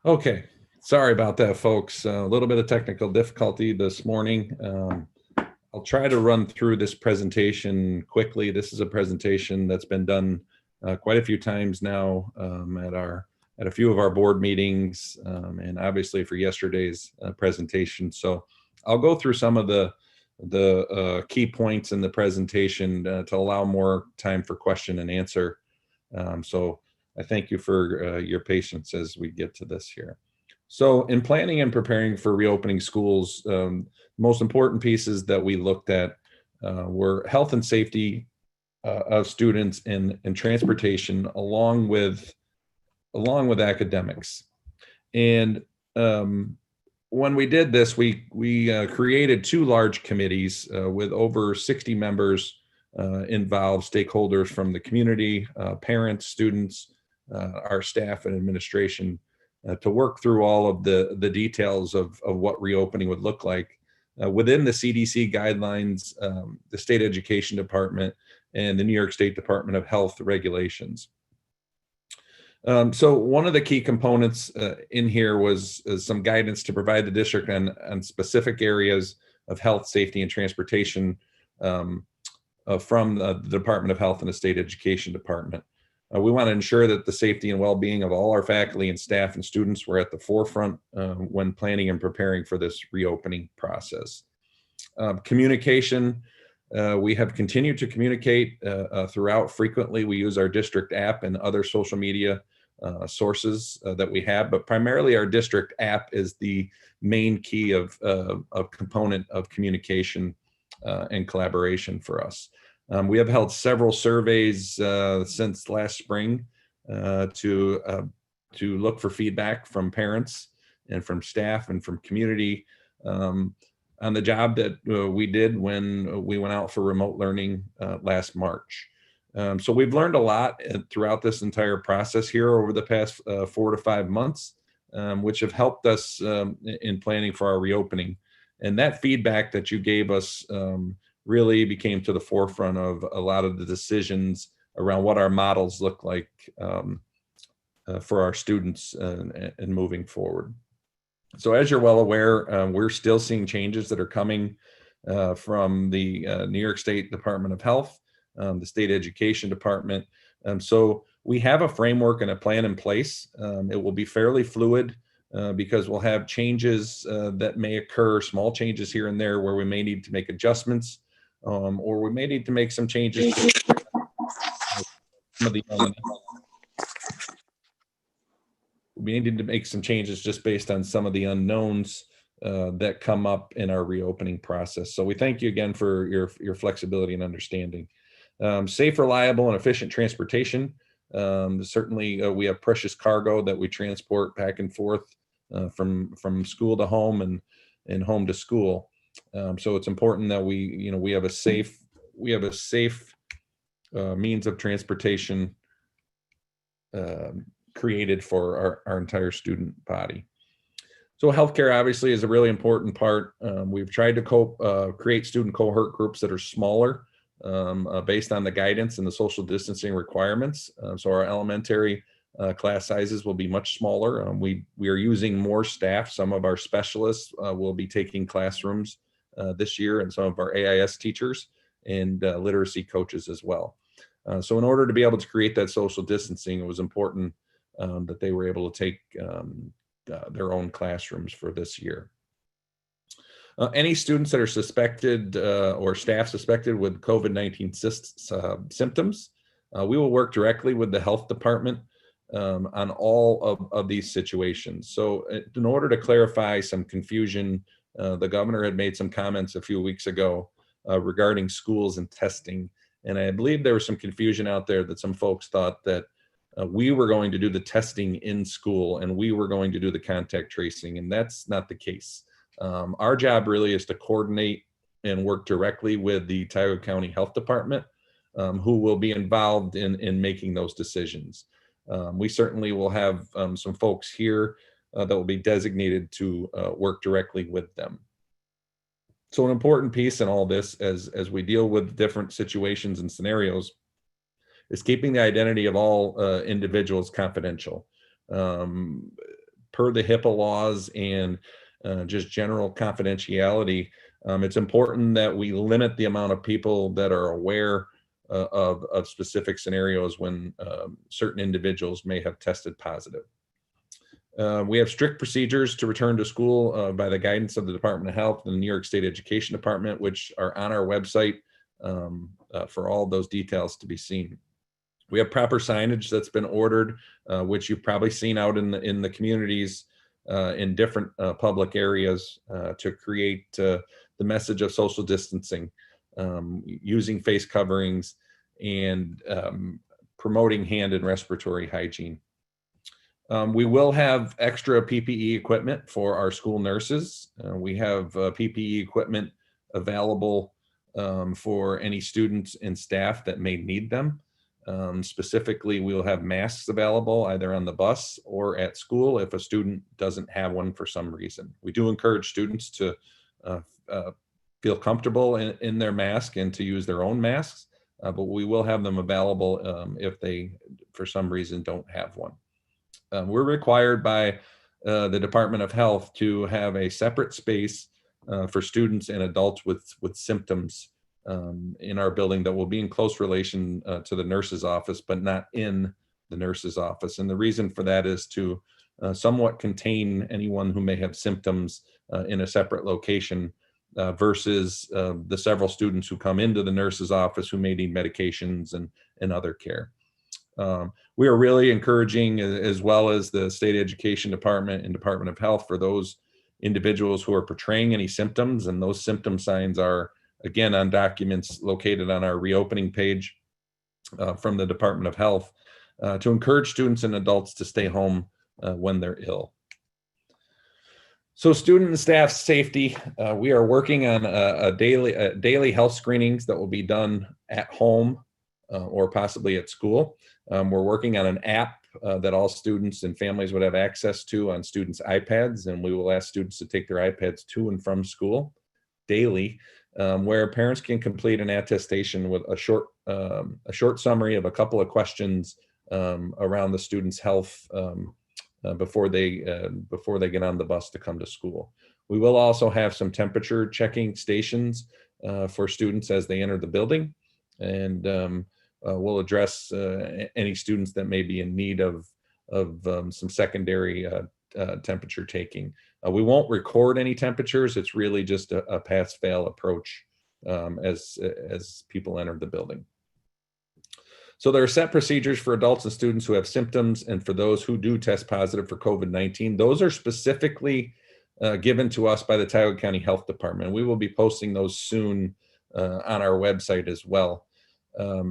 Okay, sorry about that, folks. A little bit of technical difficulty this morning. I'll try to run through this presentation quickly. This is a presentation that's been done quite a few times now at a few of our board meetings, and obviously for yesterday's presentation. So I'll go through some of the key points in the presentation to allow more time for question and answer. So I thank you for your patience as we get to this here. So in planning and preparing for reopening schools, most important pieces that we looked at were health and safety of students and transportation along with academics. And when we did this, we created two large committees with over 60 members involved, stakeholders from the community, parents, students, our staff and administration, to work through all of the details of what reopening would look like within the CDC guidelines, the state education department, and the New York State Department of Health regulations. So one of the key components in here was some guidance to provide the district on specific areas of health, safety, and transportation from the Department of Health and the State Education Department. We want to ensure that the safety and well-being of all our faculty and staff and students were at the forefront when planning and preparing for this reopening process. Communication, we have continued to communicate throughout frequently. We use our district app and other social media sources that we have, but primarily our district app is the main key of component of communication and collaboration for us. We have held several surveys since last spring to look for feedback from parents and from staff and from community on the job that we did when we went out for remote learning last March. So we've learned a lot throughout this entire process here over the past 4 to 5 months, which have helped us in planning for our reopening. And that feedback that you gave us really became to the forefront of a lot of the decisions around what our models look like for our students and moving forward. So as you're well aware, we're still seeing changes that are coming from the New York State Department of Health, the State Education Department. So we have a framework and a plan in place. It will be fairly fluid because we'll have changes that may occur, small changes here and there where we may need to make adjustments. Or we may need to make some changes to some of the we needed to make some changes just based on some of the unknowns that come up in our reopening process. So we thank you again for your flexibility and understanding. Safe, reliable, and efficient transportation. Certainly, we have precious cargo that we transport back and forth from school to home and home to school. So it's important that we have a safe means of transportation created for our entire student body. So healthcare obviously is a really important part. We've tried to create student cohort groups that are smaller based on the guidance and the social distancing requirements. So our elementary class sizes will be much smaller. We are using more staff. Some of our specialists will be taking classrooms this year, and some of our AIS teachers and literacy coaches as well. So in order to be able to create that social distancing, it was important that they were able to take their own classrooms for this year. Any students that are suspected or staff suspected with COVID-19 symptoms, we will work directly with the health department on all of these situations. So in order to clarify some confusion, the governor had made some comments a few weeks ago regarding schools and testing. And I believe there was some confusion out there that some folks thought that we were going to do the testing in school and we were going to do the contact tracing, and that's not the case. Our job really is to coordinate and work directly with the Tioga County Health Department, who will be involved in making those decisions. We certainly will have some folks here that will be designated to work directly with them. So an important piece in all this, as we deal with different situations and scenarios, is keeping the identity of all individuals confidential. per the HIPAA laws and just general confidentiality, it's important that we limit the amount of people that are aware of specific scenarios when certain individuals may have tested positive. We have strict procedures to return to school by the guidance of the Department of Health and the New York State Education Department, which are on our website for all those details to be seen. We have proper signage that's been ordered, which you've probably seen out in the communities in different public areas to create the message of social distancing, using face coverings, and promoting hand and respiratory hygiene. We will have extra PPE equipment for our school nurses. We have PPE equipment available for any students and staff that may need them. Specifically, we'll have masks available either on the bus or at school if a student doesn't have one for some reason. We do encourage students to feel comfortable in their mask and to use their own masks, but we will have them available if they, for some reason, don't have one. We're required by the Department of Health to have a separate space for students and adults with symptoms in our building that will be in close relation to the nurse's office, but not in the nurse's office. And the reason for that is to somewhat contain anyone who may have symptoms in a separate location versus the several students who come into the nurse's office who may need medications and other care. We are really encouraging, as well as the State Education Department and Department of Health, for those individuals who are portraying any symptoms, and those symptom signs are, again, on documents located on our reopening page from the Department of Health, to encourage students and adults to stay home when they're ill. So student and staff safety, we are working on a daily health screenings that will be done at home or possibly at school. We're working on an app that all students and families would have access to on students' iPads, and we will ask students to take their iPads to and from school daily, where parents can complete an attestation with a short summary of a couple of questions around the student's health before they get on the bus to come to school. We will also have some temperature checking stations for students as they enter the building, and we'll address any students that may be in need of some secondary temperature taking. We won't record any temperatures. It's really just a pass-fail approach as people enter the building. So there are set procedures for adults and students who have symptoms, and for those who do test positive for COVID-19. Those are specifically given to us by the Tioga County Health Department. We will be posting those soon on our website as well.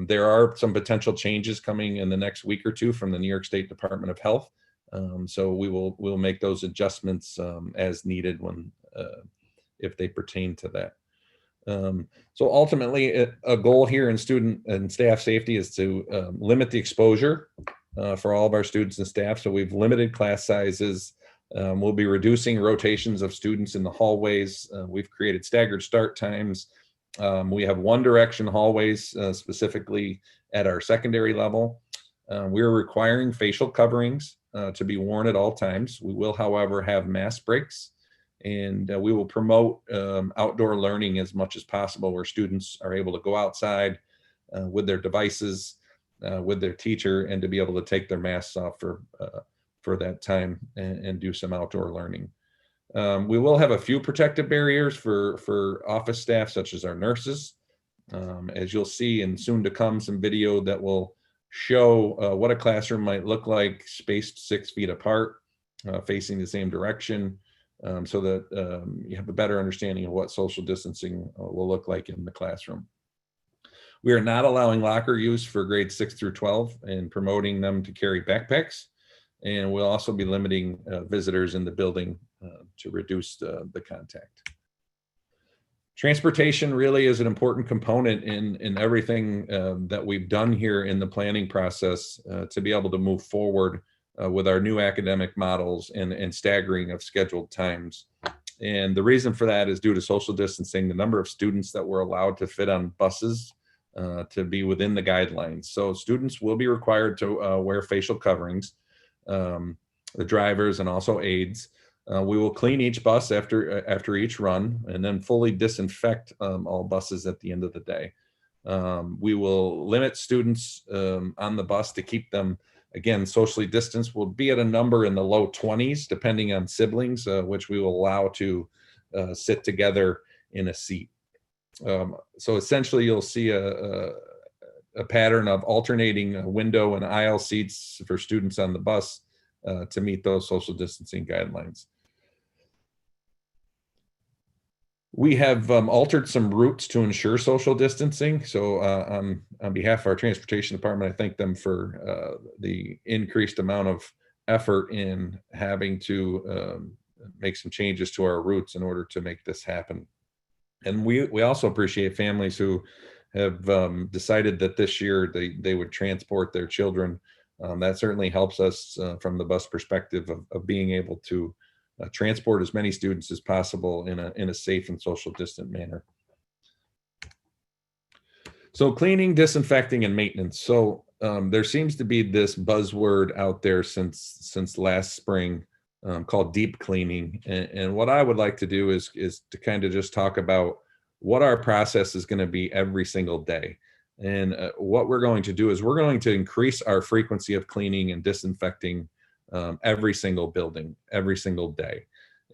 There are some potential changes coming in the next week or two from the New York State Department of Health. So we'll make those adjustments as needed when if they pertain to that. So ultimately, a goal here in student and staff safety is to limit the exposure for all of our students and staff. So we've limited class sizes. We'll be reducing rotations of students in the hallways. We've created staggered start times. We have one direction hallways specifically at our secondary level. We're requiring facial coverings to be worn at all times. We will, however, have mask breaks, and we will promote outdoor learning as much as possible, where students are able to go outside with their devices, with their teacher, and to be able to take their masks off for that time and do some outdoor learning. We will have a few protective barriers for office staff, such as our nurses. As you'll see, and soon to come, some video that will show what a classroom might look like, spaced 6 feet apart, facing the same direction, so that you have a better understanding of what social distancing will look like in the classroom. We are not allowing locker use for grades 6 through 12 and promoting them to carry backpacks. And we'll also be limiting visitors in the building to reduce the contact. Transportation really is an important component in everything that we've done here in the planning process to be able to move forward with our new academic models and staggering of scheduled times. And the reason for that is due to social distancing, the number of students that were allowed to fit on buses to be within the guidelines. So students will be required to wear facial coverings. the drivers, and also aides. We will clean each bus after each run, and then fully disinfect all buses at the end of the day. We will limit students on the bus to keep them, again, socially distanced. We'll be at a number in the low 20s, depending on siblings, which we will allow to sit together in a seat. So essentially, you'll see a pattern of alternating window and aisle seats for students on the bus to meet those social distancing guidelines. We have altered some routes to ensure social distancing. So on behalf of our transportation department, I thank them for the increased amount of effort in having to make some changes to our routes in order to make this happen. And we also appreciate families who have decided that this year they would transport their children. That certainly helps us from the bus perspective of being able to transport as many students as possible in a safe and social distant manner. So cleaning, disinfecting, and maintenance. So there seems to be this buzzword out there since last spring called deep cleaning. And what I would like to do is to kind of just talk about what our process is going to be every single day. And what we're going to do is we're going to increase our frequency of cleaning and disinfecting every single building, every single day.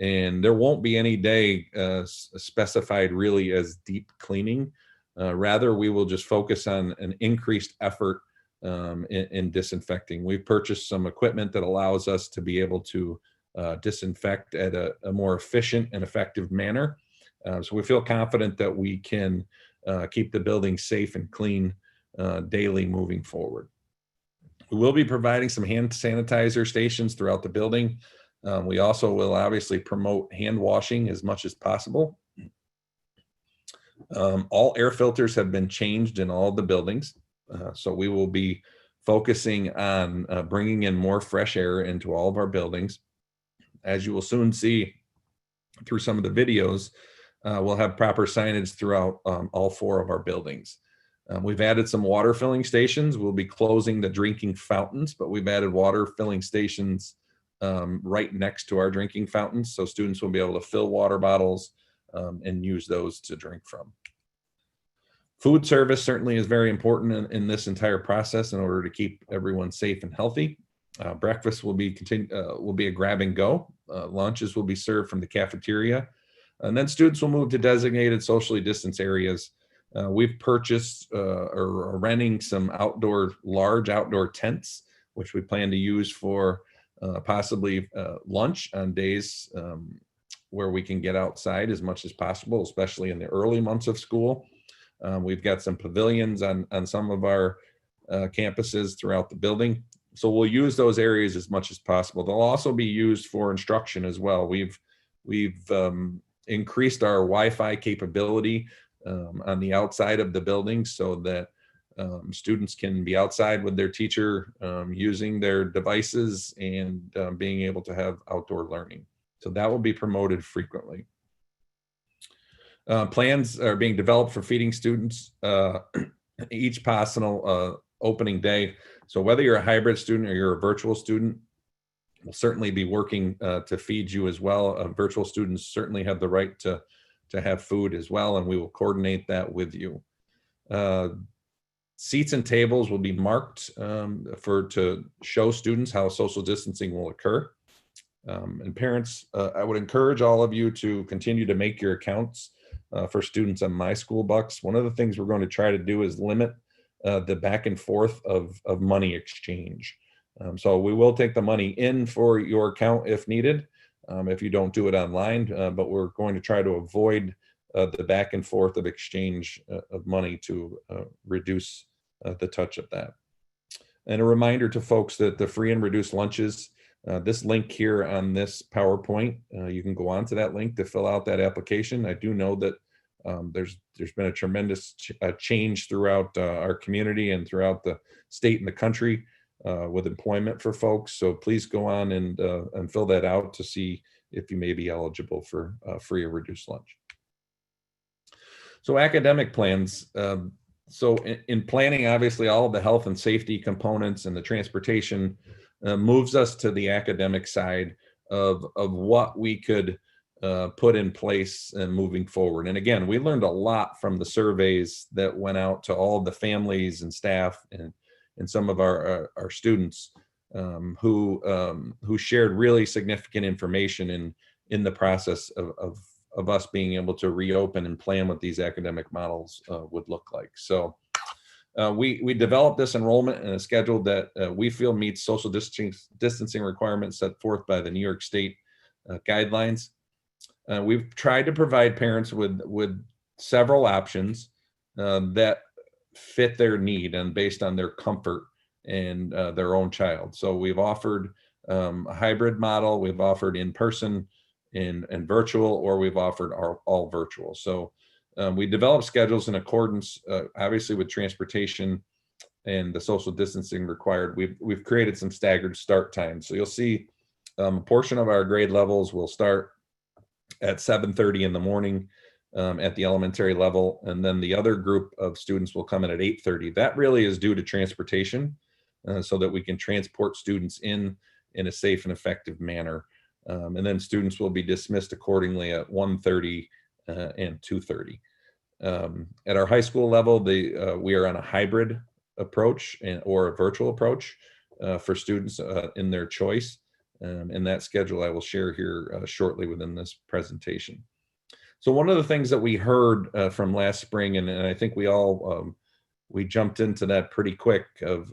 And there won't be any day specified really as deep cleaning. Rather, we will just focus on an increased effort in disinfecting. We've purchased some equipment that allows us to be able to disinfect at a more efficient and effective manner. So we feel confident that we can keep the building safe and clean daily moving forward. We will be providing some hand sanitizer stations throughout the building. We also will obviously promote hand washing as much as possible. All air filters have been changed in all the buildings. So we will be focusing on bringing in more fresh air into all of our buildings. As you will soon see through some of the videos, we'll have proper signage throughout all 4 of our buildings. We've added some water filling stations. We'll be closing the drinking fountains, but we've added water filling stations right next to our drinking fountains. So students will be able to fill water bottles and use those to drink from. Food service certainly is very important in this entire process in order to keep everyone safe and healthy. Breakfast will be a grab and go. Lunches will be served from the cafeteria. And then students will move to designated socially distanced areas. We've purchased or are renting some large outdoor tents, which we plan to use for possibly lunch on days where we can get outside as much as possible, especially in the early months of school. We've got some pavilions on some of our campuses throughout the building. So we'll use those areas as much as possible. They'll also be used for instruction as well. We've increased our Wi-Fi capability on the outside of the building so that students can be outside with their teacher using their devices and being able to have outdoor learning. So that will be promoted frequently. Plans are being developed for feeding students each possible opening day. So whether you're a hybrid student or you're a virtual student, we'll certainly be working to feed you as well. Virtual students certainly have the right to have food as well, and we will coordinate that with you. Seats and tables will be marked to show students how social distancing will occur. And parents, I would encourage all of you to continue to make your accounts for students on My School Bucks. One of the things we're going to try to do is limit the back and forth of money exchange. So we will take the money in for your account if needed, if you don't do it online, but we're going to try to avoid the back and forth of exchange of money to reduce the touch of that. And a reminder to folks that the free and reduced lunches, this link here on this PowerPoint, you can go on to that link to fill out that application. I do know that there's been a tremendous change throughout our community and throughout the state and the country with employment for folks. So please go on and fill that out to see if you may be eligible for free or reduced lunch. So academic plans. So in planning, obviously, all of the health and safety components and the transportation moves us to the academic side of what we could put in place and moving forward. And again, we learned a lot from the surveys that went out to all the families and staff and some of our students who shared really significant information in the process of us being able to reopen and plan what these academic models would look like. So we developed this enrollment in a schedule that we feel meets social distancing requirements set forth by the New York State guidelines. We've tried to provide parents with several options that fit their need and based on their comfort and their own child. So we've offered a hybrid model, we've offered in-person and virtual, or we've offered all virtual. So we developed schedules in accordance, obviously, with transportation and the social distancing required. We've created some staggered start times. So you'll see a portion of our grade levels will start at 7:30 in the morning at the elementary level, and then the other group of students will come in at 8:30. That really is due to transportation, so that we can transport students in a safe and effective manner. And then students will be dismissed accordingly at 1:30 and 2:30. At our high school level, we are on a hybrid approach or a virtual approach for students in their choice. And that schedule I will share here shortly within this presentation. So one of the things that we heard from last spring, and I think we all we jumped into that pretty quick of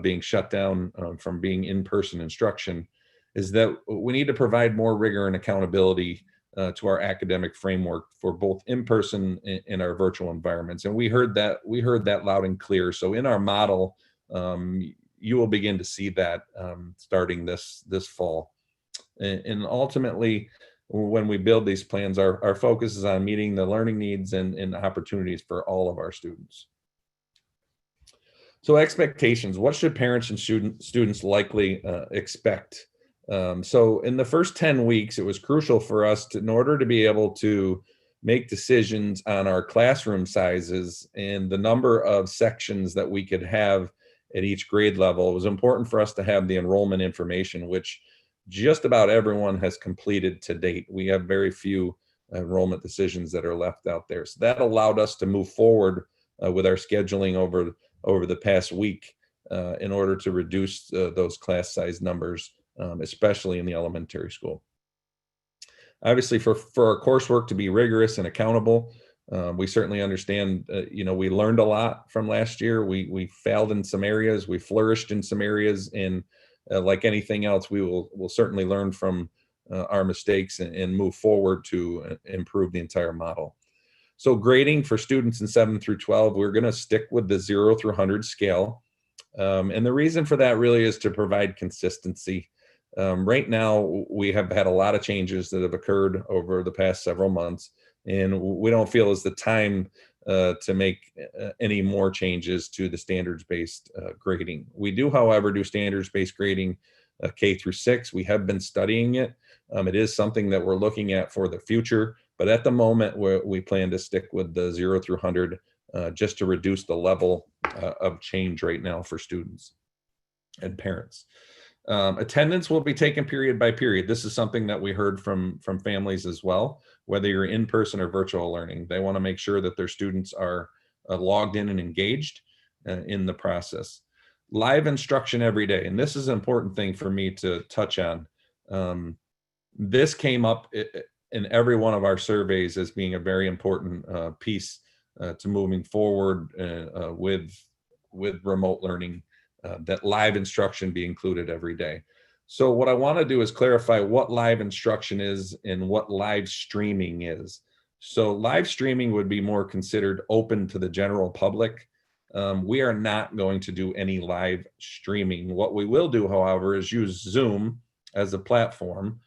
being shut down from being in-person instruction, is that we need to provide more rigor and accountability to our academic framework for both in-person and our virtual environments. And we heard that loud and clear. So in our model, you will begin to see that starting this fall. And ultimately, when we build these plans, our focus is on meeting the learning needs and opportunities for all of our students. So expectations, what should parents and students likely expect? So in the first 10 weeks, it was crucial for us in order to be able to make decisions on our classroom sizes and the number of sections that we could have at each grade level. It was important for us to have the enrollment information, which just about everyone has completed to date. We have very few enrollment decisions that are left out there. So that allowed us to move forward with our scheduling over the past week in order to reduce those class size numbers, especially in the elementary school. Obviously, for our coursework to be rigorous and accountable, we certainly understand, we learned a lot from last year. We failed in some areas, we flourished in some areas, and like anything else, we'll certainly learn from our mistakes and move forward to improve the entire model. So grading for students in 7 through 12, we're going to stick with the 0 through 100 scale. And the reason for that really is to provide consistency. Right now, we have had a lot of changes that have occurred over the past several months, and we don't feel it's the time to make any more changes to the standards-based grading. We do, however, do standards-based grading K through 6. We have been studying it. It is something that we're looking at for the future, but at the moment, we plan to stick with the 0 through 100 just to reduce the level of change right now for students and parents. Attendance will be taken period by period. This is something that we heard from families as well, whether you're in person or virtual learning. They want to make sure that their students are logged in and engaged in the process. Live instruction every day, and this is an important thing for me to touch on. This came up in every one of our surveys as being a very important piece to moving forward with remote learning. That live instruction be included every day. So what I want to do is clarify what live instruction is and what live streaming is. So live streaming would be more considered open to the general public. We are not going to do any live streaming. What we will do, however, is use Zoom as a platform,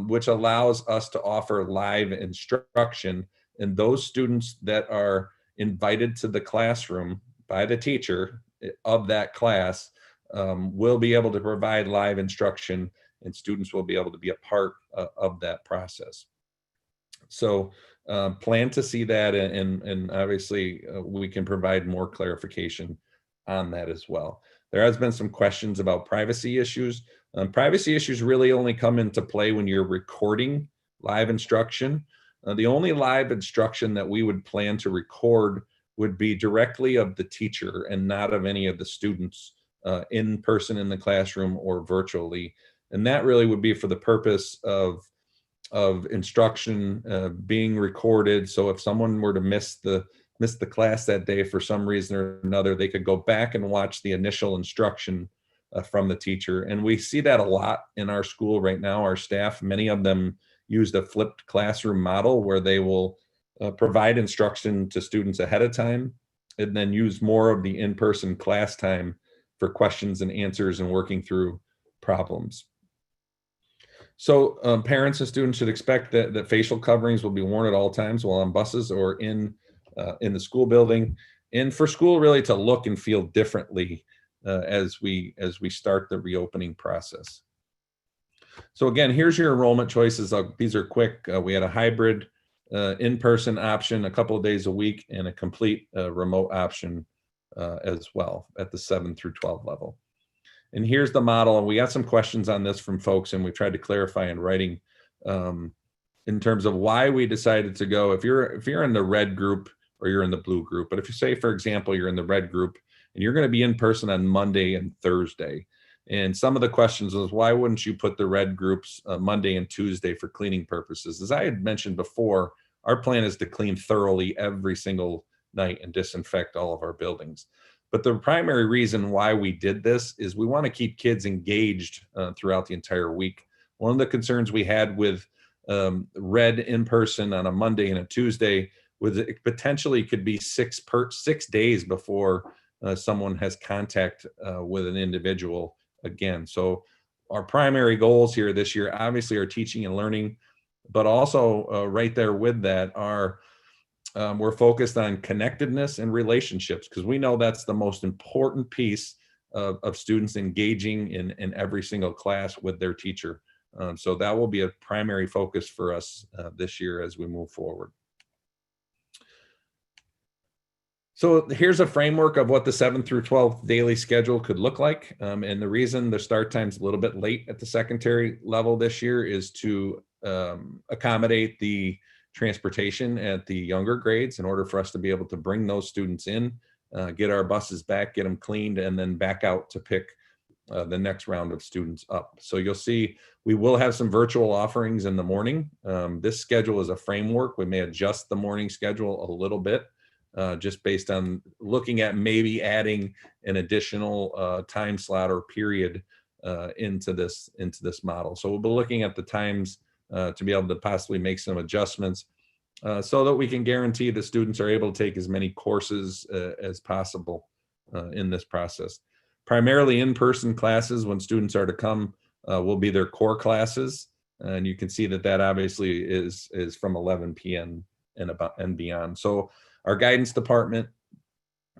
which allows us to offer live instruction. And those students that are invited to the classroom by the teacher of that class will be able to provide live instruction, and students will be able to be a part of that process. So plan to see that, and obviously we can provide more clarification on that as well. There has been some questions about privacy issues. Privacy issues really only come into play when you're recording live instruction. The only live instruction that we would plan to record would be directly of the teacher and not of any of the students in person in the classroom or virtually. And that really would be for the purpose of instruction being recorded. So if someone were to miss the class that day for some reason or another, they could go back and watch the initial instruction from the teacher. And we see that a lot in our school right now. Our staff, many of them use the flipped classroom model where they will provide instruction to students ahead of time and then use more of the in-person class time for questions and answers and working through problems. So parents and students should expect that facial coverings will be worn at all times while on buses or in the school building, and for school really to look and feel differently as we start the reopening process. So again, here's your enrollment choices. These are quick. We had a hybrid in-person option a couple of days a week and a complete remote option as well at the 7 through 12 level. And here's the model. And we got some questions on this from folks, and we tried to clarify in writing in terms of why we decided to go. If you're in the red group or you're in the blue group, but if you say, for example, you're in the red group and you're going to be in person on Monday and Thursday, and some of the questions was, why wouldn't you put the red groups Monday and Tuesday for cleaning purposes? As I had mentioned before, our plan is to clean thoroughly every single night and disinfect all of our buildings. But the primary reason why we did this is we want to keep kids engaged throughout the entire week. One of the concerns we had with red in person on a Monday and a Tuesday was it potentially could be 6 days before someone has contact with an individual again. So our primary goals here this year obviously are teaching and learning, but also right there with that are we're focused on connectedness and relationships, because we know that's the most important piece of students engaging in every single class with their teacher. So that will be a primary focus for us this year as we move forward. So here's a framework of what the 7 through 12 daily schedule could look like. And the reason the start time's a little bit late at the secondary level this year is to accommodate the transportation at the younger grades in order for us to be able to bring those students in, get our buses back, get them cleaned, and then back out to pick the next round of students up. So you'll see we will have some virtual offerings in the morning. This schedule is a framework. We may adjust the morning schedule a little bit just based on looking at maybe adding an additional time slot or period into this model. So we'll be looking at the times to be able to possibly make some adjustments so that we can guarantee the students are able to take as many courses as possible in this process. Primarily in-person classes when students are to come will be their core classes. And you can see that obviously is from 11 p.m. and beyond. So our guidance department,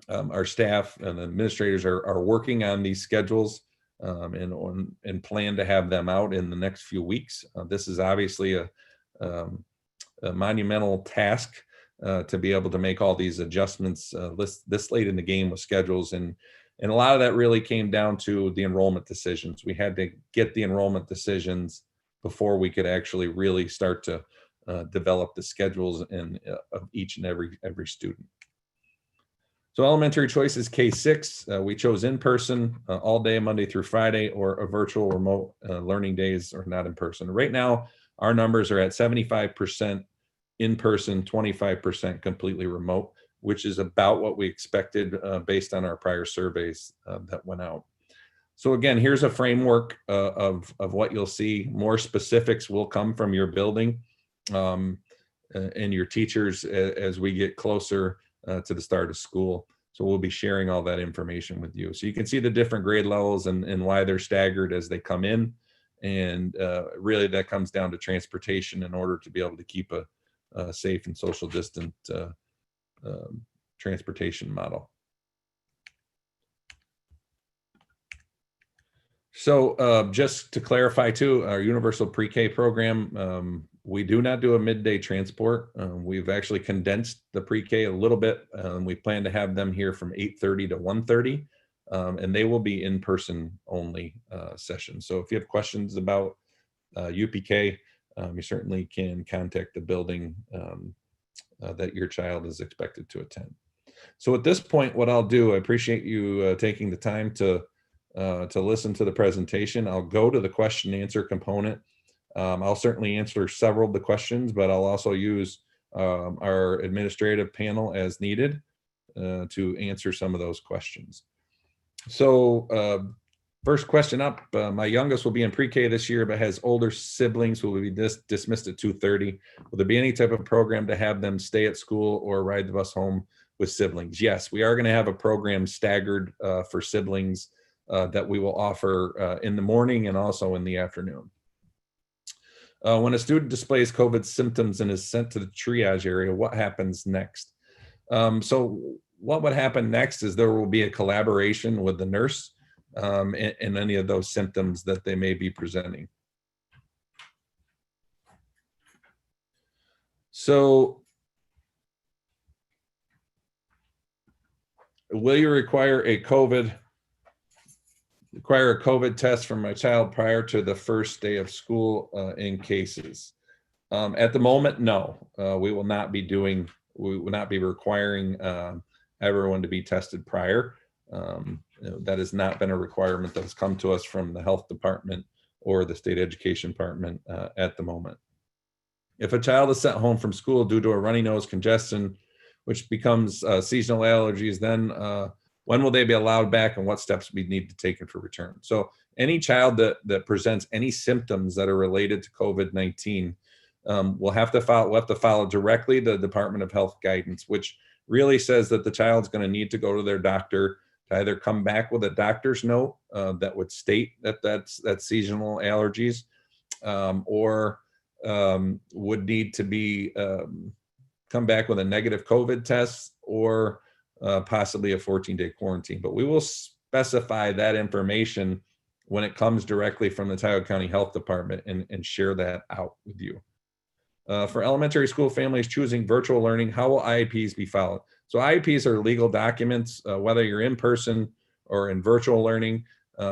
our staff and administrators are working on these schedules and plan to have them out in the next few weeks. This is obviously a monumental task to be able to make all these adjustments this late in the game with schedules. And a lot of that really came down to the enrollment decisions. We had to get the enrollment decisions before we could actually really start to develop the schedules of each and every student. So elementary choice is K-6. We chose in-person all day, Monday through Friday, or a virtual remote learning days or not in person. Right now, our numbers are at 75% in-person, 25% completely remote, which is about what we expected based on our prior surveys that went out. So again, here's a framework of what you'll see. More specifics will come from your building and your teachers as we get closer to the start of school. So we'll be sharing all that information with you. So you can see the different grade levels and why they're staggered as they come in. And really that comes down to transportation in order to be able to keep a safe and social distant transportation model. So just to clarify too, our universal pre-K program, We do not do a midday transport. We've actually condensed the pre-K a little bit. We plan to have them here from 8:30 to 1:30, and they will be in-person only sessions. So if you have questions about UPK, you certainly can contact the building that your child is expected to attend. So at this point, what I'll do, I appreciate you taking the time to listen to the presentation. I'll go to the question and answer component. I'll certainly answer several of the questions, but I'll also use our administrative panel as needed to answer some of those questions. So first question up, my youngest will be in pre-K this year, but has older siblings who will be dismissed at 2:30. Will there be any type of program to have them stay at school or ride the bus home with siblings? Yes, we are going to have a program staggered for siblings that we will offer in the morning and also in the afternoon. When a student displays COVID symptoms and is sent to the triage area, what happens next? So what would happen next is there will be a collaboration with the nurse in any of those symptoms that they may be presenting. So will you require a COVID test from my child prior to the first day of school in cases? At the moment, no. We will not be requiring everyone to be tested prior. That has not been a requirement that has come to us from the health department or the state education department at the moment. If a child is sent home from school due to a runny nose, congestion, which becomes seasonal allergies, then when will they be allowed back and what steps we need to take for return? So any child that presents any symptoms that are related to COVID-19 will have to follow directly the Department of Health guidance, which really says that the child's going to need to go to their doctor to either come back with a doctor's note that would state that that's seasonal allergies, or would need to be come back with a negative COVID test, or possibly a 14-day quarantine. But we will specify that information when it comes directly from the Tioga County Health Department and share that out with you. For elementary school families choosing virtual learning, how will IEPs be followed? So IEPs are legal documents, whether you're in person or in virtual learning.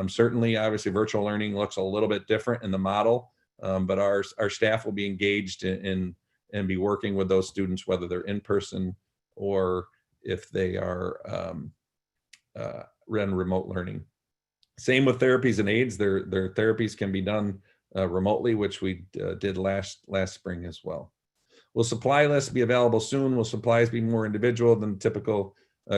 Certainly, obviously, virtual learning looks a little bit different in the model, but our staff will be engaged in and be working with those students, whether they're in person or if they are run remote learning. Same with therapies and aids. Their therapies can be done remotely, which we did last spring as well. Will supply lists be available soon? Will supplies be more individual than typical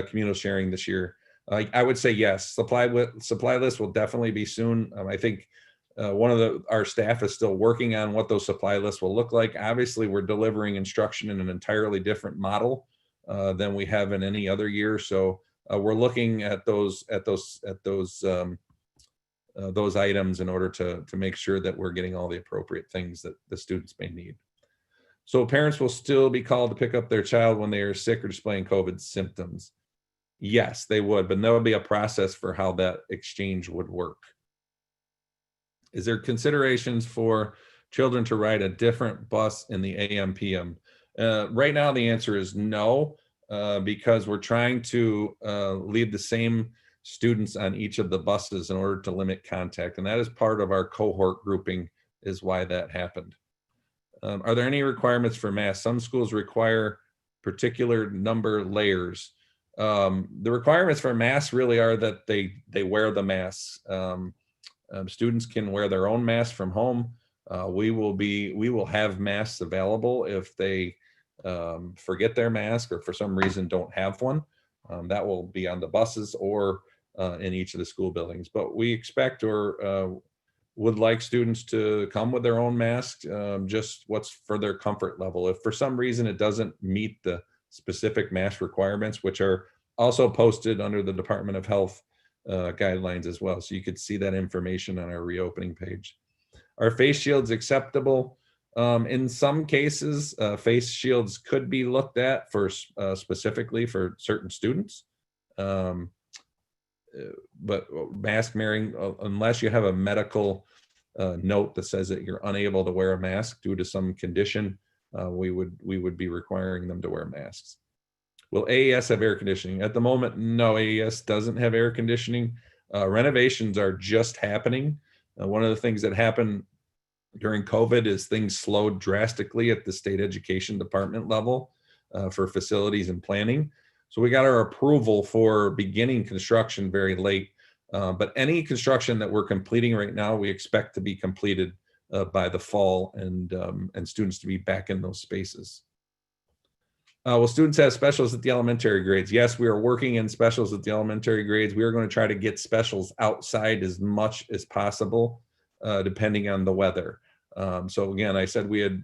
communal sharing this year? I would say yes. Supply lists will definitely be soon. I think our staff is still working on what those supply lists will look like. Obviously, we're delivering instruction in an entirely different model than we have in any other year. So we're looking at those items in order to make sure that we're getting all the appropriate things that the students may need. So parents will still be called to pick up their child when they are sick or displaying COVID symptoms. Yes, they would, but there will be a process for how that exchange would work. Is there considerations for children to ride a different bus in the AM PM? Right now, the answer is no, because we're trying to leave the same students on each of the buses in order to limit contact. And that is part of our cohort grouping, is why that happened. Are there any requirements for masks? Some schools require particular number layers. The requirements for masks really are that they wear the masks. Students can wear their own masks from home. We will have masks available if they forget their mask or for some reason don't have one. That will be on the buses or in each of the school buildings. But we expect or would like students to come with their own mask, just what's for their comfort level. If for some reason it doesn't meet the specific mask requirements, which are also posted under the Department of Health guidelines as well. So you could see that information on our reopening page. Are face shields acceptable? In some cases, face shields could be looked at for specifically for certain students. But mask wearing, unless you have a medical note that says that you're unable to wear a mask due to some condition, we would be requiring them to wear masks. Will AES have air conditioning? At the moment, no, AES doesn't have air conditioning. Renovations are just happening. One of the things that happened during COVID is things slowed drastically at the state education department level for facilities and planning. So we got our approval for beginning construction very late. But any construction that we're completing right now, we expect to be completed by the fall, and students to be back in those spaces. Will students have specials at the elementary grades? Yes, we are working in specials at the elementary grades. We are going to try to get specials outside as much as possible, depending on the weather. So again, I said we had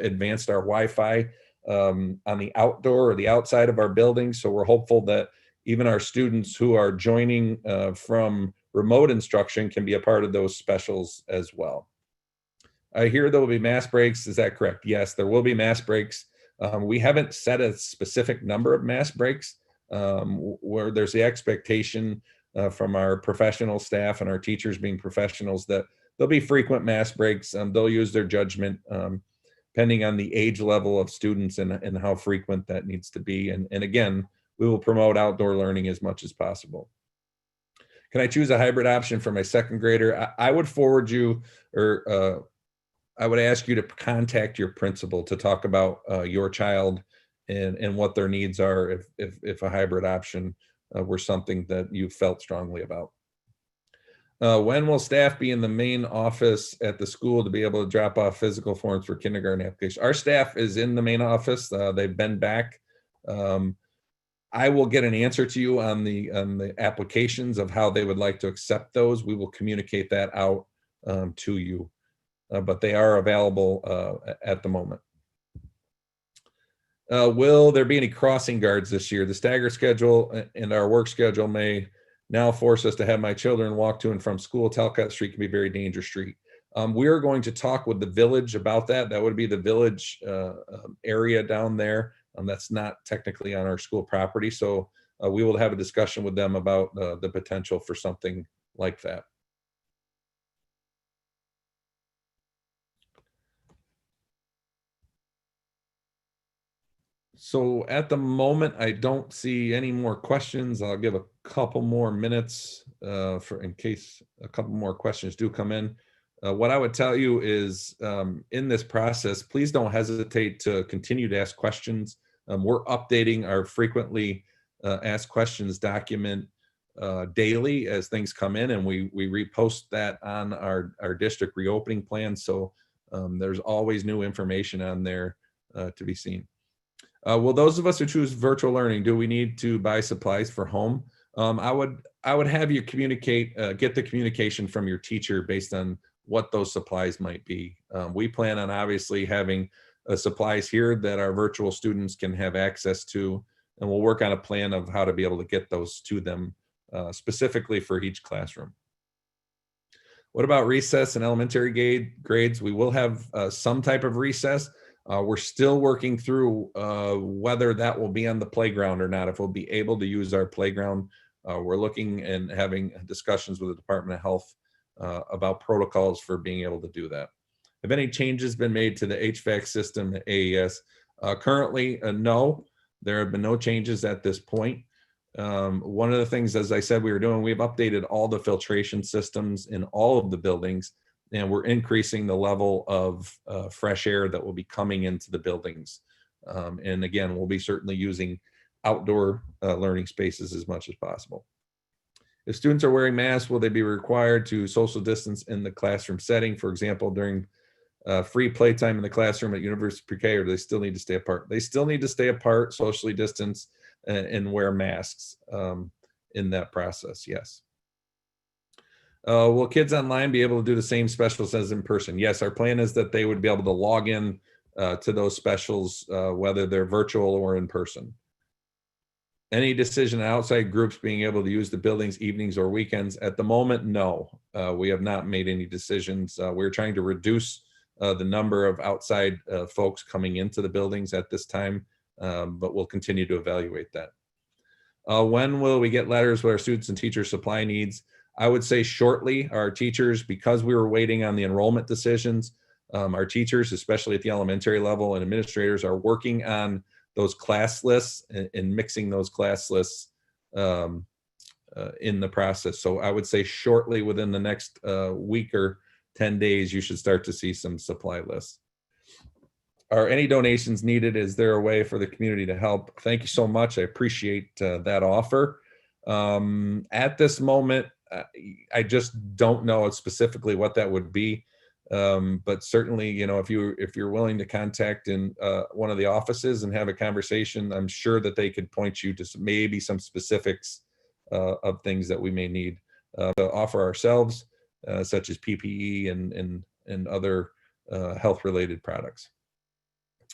advanced our Wi-Fi on the outdoor or the outside of our building. So we're hopeful that even our students who are joining from remote instruction can be a part of those specials as well. I hear there will be mask breaks. Is that correct? Yes, there will be mask breaks. We haven't set a specific number of mask breaks, where there's the expectation from our professional staff and our teachers being professionals that there'll be frequent mask breaks. They'll use their judgment depending on the age level of students and how frequent that needs to be. And again, we will promote outdoor learning as much as possible. Can I choose a hybrid option for my second grader? I would forward you, or I would ask you to contact your principal to talk about your child and what their needs are if a hybrid option were something that you felt strongly about. When will staff be in the main office at the school to be able to drop off physical forms for kindergarten application? Our staff is in the main office. They've been back. I will get an answer to you on the applications of how they would like to accept those. We will communicate that out to you, but they are available at the moment. Will there be any crossing guards this year? The stagger schedule and our work schedule may now force us to have my children walk to and from school. Talcott Street can be a very dangerous street. We are going to talk with the village about that. That would be the village area down there. That's not technically on our school property. So we will have a discussion with them about the potential for something like that. So at the moment, I don't see any more questions. I'll give a couple more minutes in case a couple more questions do come in. What I would tell you is in this process, please don't hesitate to continue to ask questions. We're updating our frequently asked questions document daily as things come in, and we repost that on our district reopening plan. So there's always new information on there to be seen. Will those of us who choose virtual learning, do we need to buy supplies for home? I would have you communicate, get the communication from your teacher based on what those supplies might be. We plan on obviously having supplies here that our virtual students can have access to, and we'll work on a plan of how to be able to get those to them specifically for each classroom. What about recess and elementary grades? We will have some type of recess. We're still working through whether that will be on the playground or not, if we'll be able to use our playground. We're looking and having discussions with the Department of Health about protocols for being able to do that. Have any changes been made to the HVAC system at AES? Currently, no, there have been no changes at this point. One of the things, as I said, we've updated all the filtration systems in all of the buildings, and we're increasing the level of fresh air that will be coming into the buildings. And again, we'll be certainly using outdoor learning spaces as much as possible. If students are wearing masks, will they be required to social distance in the classroom setting? For example, during free playtime in the classroom at University Pre-K, or do they still need to stay apart? They still need to stay apart, socially distance, and wear masks in that process, yes. Will kids online be able to do the same specials as in person? Yes, our plan is that they would be able to log in to those specials, whether they're virtual or in person. Any decision on outside groups being able to use the buildings evenings or weekends? At the moment, no. We have not made any decisions. We're trying to reduce the number of outside folks coming into the buildings at this time, but we'll continue to evaluate that. When will we get letters with our students and teachers supply needs? I would say shortly, our teachers, because we were waiting on the enrollment decisions, our teachers, especially at the elementary level, and administrators are working on those class lists and mixing those class lists in the process. So I would say shortly, within the next week or 10 days, you should start to see some supply lists. Are any donations needed? Is there a way for the community to help? Thank you so much. I appreciate that offer. At this moment, I just don't know specifically what that would be. But certainly, you know, if you're willing to contact in one of the offices and have a conversation, I'm sure that they could point you to maybe some specifics of things that we may need to offer ourselves, such as PPE and other health-related products.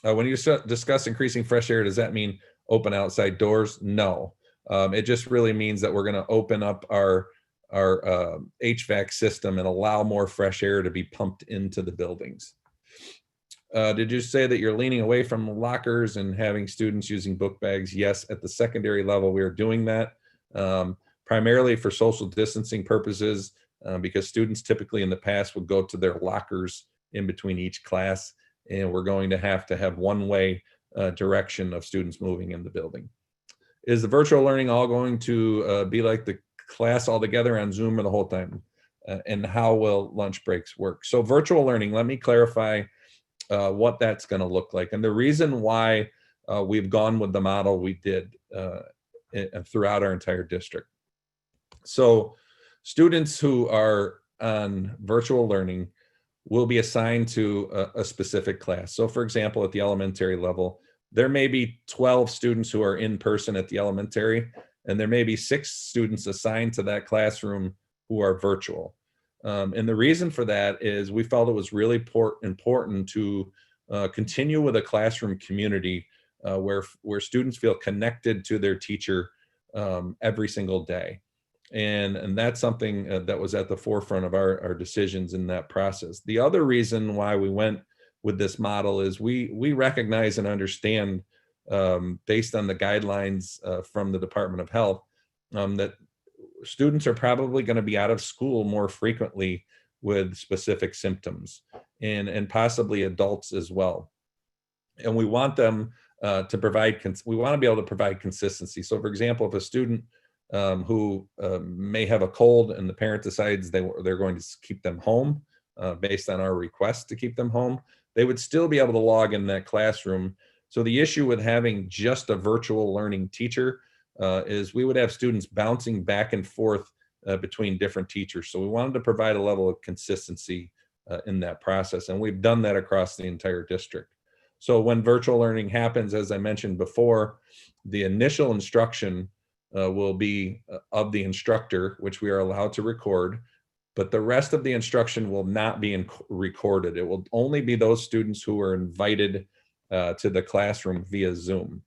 When you discuss increasing fresh air, does that mean open outside doors? No. It just really means that we're going to open up our HVAC system and allow more fresh air to be pumped into the buildings. Did you say that you're leaning away from lockers and having students using book bags? Yes, at the secondary level, we are doing that primarily for social distancing purposes, because students typically in the past would go to their lockers in between each class, and we're going to have one-way direction of students moving in the building. Is the virtual learning all going to be like the class all together on Zoom or the whole time? And how will lunch breaks work? So virtual learning, let me clarify what that's going to look like. And the reason why we've gone with the model we did throughout our entire district. So students who are on virtual learning will be assigned to a specific class. So for example, at the elementary level, there may be 12 students who are in person at the elementary, and there may be 6 students assigned to that classroom who are virtual. And the reason for that is we felt it was really important to continue with a classroom community where students feel connected to their teacher every single day. And that's something that was at the forefront of our decisions in that process. The other reason why we went with this model is we recognize and understand, based on the guidelines from the Department of Health, that students are probably going to be out of school more frequently with specific symptoms, and possibly adults as well. And we want them to provide, we want to be able to provide consistency. So for example, if a student who may have a cold and the parent decides they're going to keep them home based on our request to keep them home, they would still be able to log in that classroom. So the issue with having just a virtual learning teacher is we would have students bouncing back and forth between different teachers. So we wanted to provide a level of consistency in that process. And we've done that across the entire district. So when virtual learning happens, as I mentioned before, the initial instruction will be of the instructor, which we are allowed to record, but the rest of the instruction will not be recorded. It will only be those students who are invited to the classroom via Zoom.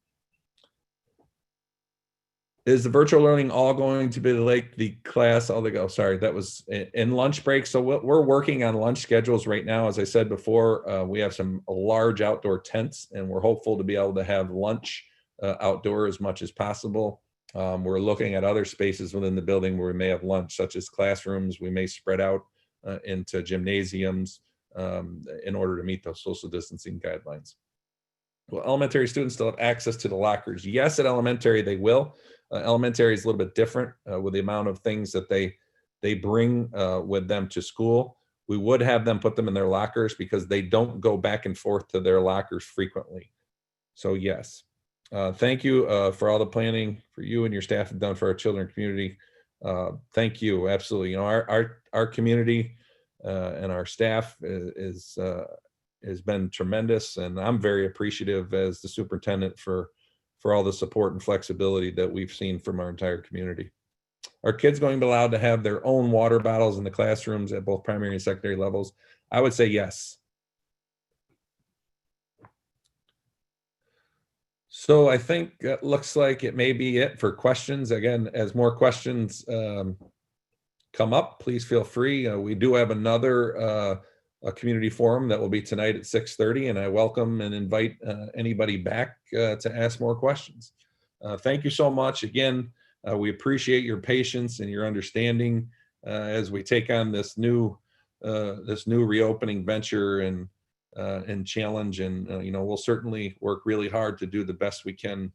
Is the virtual learning all going to be like the class? Sorry, that was in lunch break. So we're working on lunch schedules right now. As I said before, we have some large outdoor tents, and we're hopeful to be able to have lunch outdoor as much as possible. We're looking at other spaces within the building where we may have lunch, such as classrooms. We may spread out into gymnasiums in order to meet those social distancing guidelines. Will elementary students still have access to the lockers? Yes, at elementary they will. Elementary is a little bit different with the amount of things that they bring with them to school. We would have them put them in their lockers because they don't go back and forth to their lockers frequently. So yes. Thank you for all the planning for you and your staff have done for our children and community. Thank you. Absolutely. You know, our community and our staff has been tremendous, and I'm very appreciative as the superintendent for all the support and flexibility that we've seen from our entire community. Are kids going to be allowed to have their own water bottles in the classrooms at both primary and secondary levels? I would say yes. So I think it looks like it may be it for questions. Again, as more questions come up, please feel free. We do have another a community forum that will be tonight at 6:30, and I welcome and invite anybody back to ask more questions. Thank you so much. Again, we appreciate your patience and your understanding as we take on this new reopening venture and challenge. And we'll certainly work really hard to do the best we can